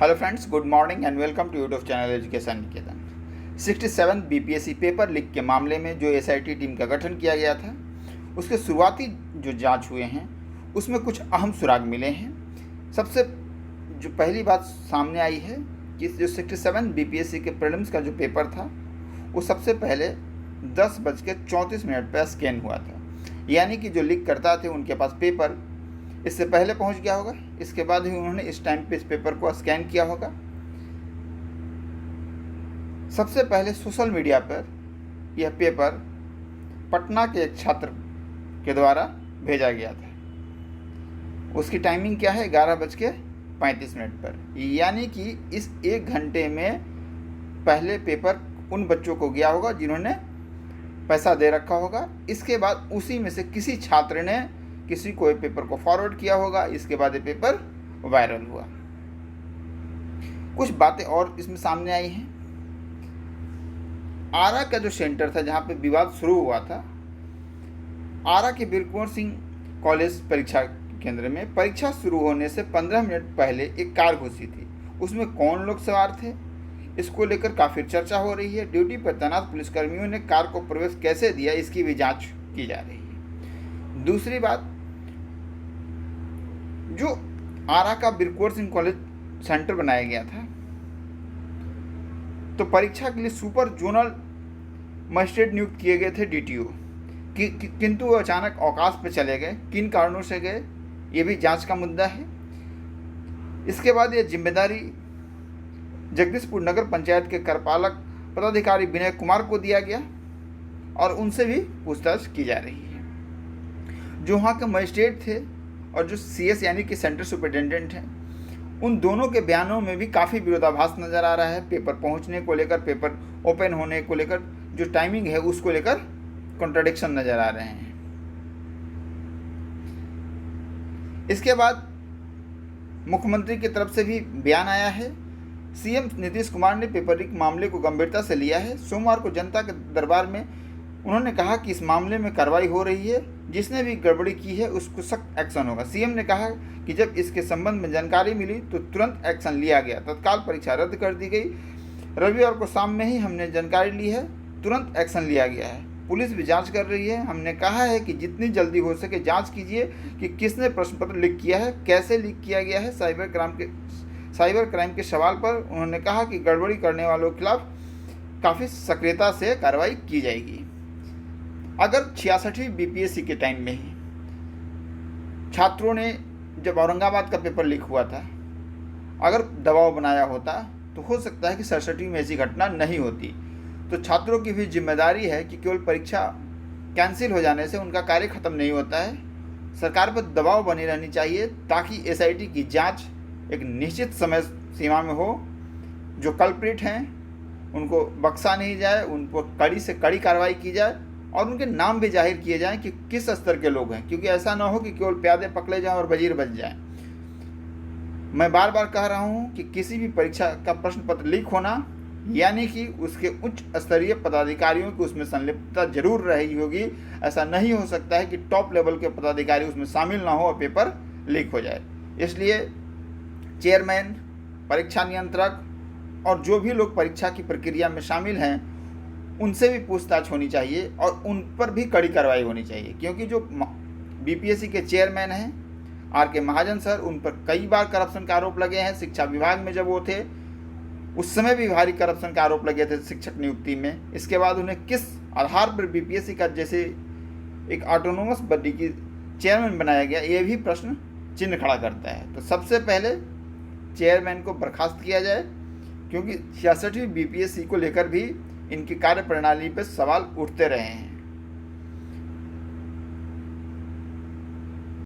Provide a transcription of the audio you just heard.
Hello friends, good morning and welcome to YouTube channel education Niketan. 67 BPSC paper leak के मामले में जो SIT team का गठन किया गया था, उसके शुरुआती जो जांच हुए हैं उसमें कुछ अहम सुराग मिले हैं। सबसे जो पहली बात सामने आई है कि जो 67 बीपीएससी के प्रीलिम्स का जो पेपर था वो सबसे पहले 10:34 पर स्कैन हुआ था, यानी कि जो लीक करता थे उनके पास पेपर इससे पहले पहुंच गया होगा। इसके बाद ही उन्होंने इस टाइम पे इस पेपर को स्कैन किया होगा। सबसे पहले सोशल मीडिया पर यह पेपर पटना के एक छात्र के द्वारा भेजा गया था। उसकी टाइमिंग क्या है? 11:35 पर, यानी कि इस 1 घंटे में पहले पेपर उन बच्चों को गया होगा जिन्होंने पैसा दे रखा होगा। इसके बाद उसी में से किसी छात्र ने किसी को पेपर को फॉरवर्ड किया होगा। इसके बाद ये पेपर वायरल हुआ। कुछ बातें और इसमें सामने आई हैं। आरा का जो सेंटर था जहां पे विवाद शुरू हुआ था, आरा के वीर कुंवर सिंह कॉलेज परीक्षा केंद्र में परीक्षा शुरू होने से 15 मिनट पहले एक कार घुसी थी। उसमें कौन लोग सवार थे, इसको लेकर काफ़ी चर्चा हो रही है। ड्यूटी पर तैनात पुलिसकर्मियों ने कार को प्रवेश कैसे दिया, इसकी भी जांच की जा रही है। दूसरी बात, जो आरा का वीर कुंवर सिंह कॉलेज सेंटर बनाया गया था, तो परीक्षा के लिए सुपर जोनल मजिस्ट्रेट नियुक्त किए गए थे, डीटीओ, किंतु वो अचानक अवकाश पर चले गए। किन कारणों से गए, ये भी जांच का मुद्दा है। इसके बाद ये जिम्मेदारी जगदीशपुर नगर पंचायत के कार्यपालक पदाधिकारी विनय कुमार को दिया गया और उनसे भी पूछताछ की जा रही है। जो वहाँ के मजिस्ट्रेट थे और जो सीएस यानी कि सेंटर सुपरिटेंडेंट हैं, उन दोनों के बयानों में भी काफ़ी विरोधाभास नज़र आ रहा है। पेपर पहुंचने को लेकर, पेपर ओपन होने को लेकर, जो टाइमिंग है उसको लेकर कॉन्ट्रडिक्शन नज़र आ रहे हैं। इसके बाद मुख्यमंत्री की तरफ से भी बयान आया है। सीएम नीतीश कुमार ने पेपर लीक मामले को गंभीरता से लिया है। सोमवार को जनता के दरबार में उन्होंने कहा कि इस मामले में कार्रवाई हो रही है, जिसने भी गड़बड़ी की है उसको सख्त एक्शन होगा। सीएम ने कहा कि जब इसके संबंध में जानकारी मिली तो तुरंत एक्शन लिया गया। तत्काल परीक्षा रद्द कर दी गई। रविवार को शाम में ही हमने जानकारी ली है, तुरंत एक्शन लिया गया है। पुलिस भी जांच कर रही है। हमने कहा है कि जितनी जल्दी हो सके जांच कीजिए कि किसने प्रश्न पत्र लीक किया है, कैसे लीक किया गया है। साइबर क्राइम के सवाल पर उन्होंने कहा कि गड़बड़ी करने वालों के खिलाफ काफ़ी सक्रियता से कार्रवाई की जाएगी। अगर 66वीं बीपीएससी के टाइम में ही छात्रों ने, जब औरंगाबाद का पेपर लीक हुआ था, अगर दबाव बनाया होता तो हो सकता है कि 67वीं में ऐसी घटना नहीं होती। तो छात्रों की भी जिम्मेदारी है कि केवल परीक्षा कैंसिल हो जाने से उनका कार्य खत्म नहीं होता है। सरकार पर दबाव बनी रहनी चाहिए ताकि एसआईटी की जांच एक निश्चित समय सीमा में हो। जो कल्प्रिट हैं उनको बख्शा नहीं जाए, उनको कड़ी से कड़ी कार्रवाई की जाए और उनके नाम भी जाहिर किए जाएं कि किस स्तर के लोग हैं, क्योंकि ऐसा ना हो कि केवल प्यादे पकड़े जाएं और वजीर बच जाएं। मैं बार बार कह रहा हूं कि किसी भी परीक्षा का प्रश्न पत्र लीक होना, यानी कि उसके उच्च स्तरीय पदाधिकारियों की उसमें संलिप्तता जरूर रही होगी। ऐसा नहीं हो सकता है कि टॉप लेवल के पदाधिकारी उसमें शामिल ना हो और पेपर लीक हो जाए। इसलिए चेयरमैन, परीक्षा नियंत्रक और जो भी लोग परीक्षा की प्रक्रिया में शामिल हैं उनसे भी पूछताछ होनी चाहिए और उन पर भी कड़ी कार्रवाई होनी चाहिए, क्योंकि जो बीपीएससी के चेयरमैन हैं आर के महाजन सर, उन पर कई बार करप्शन का आरोप लगे हैं। शिक्षा विभाग में जब वो थे उस समय भी भारी करप्शन का आरोप लगे थे शिक्षक नियुक्ति में। इसके बाद उन्हें किस आधार पर बीपीएससी का जैसे एक ऑटोनोमस बॉडी की चेयरमैन बनाया गया, ये भी प्रश्न चिन्ह खड़ा करता है। तो सबसे पहले चेयरमैन को बर्खास्त किया जाए, क्योंकि 66वीं बीपीएससी को लेकर भी इनकी कार्यप्रणाली पर सवाल उठते रहे हैं।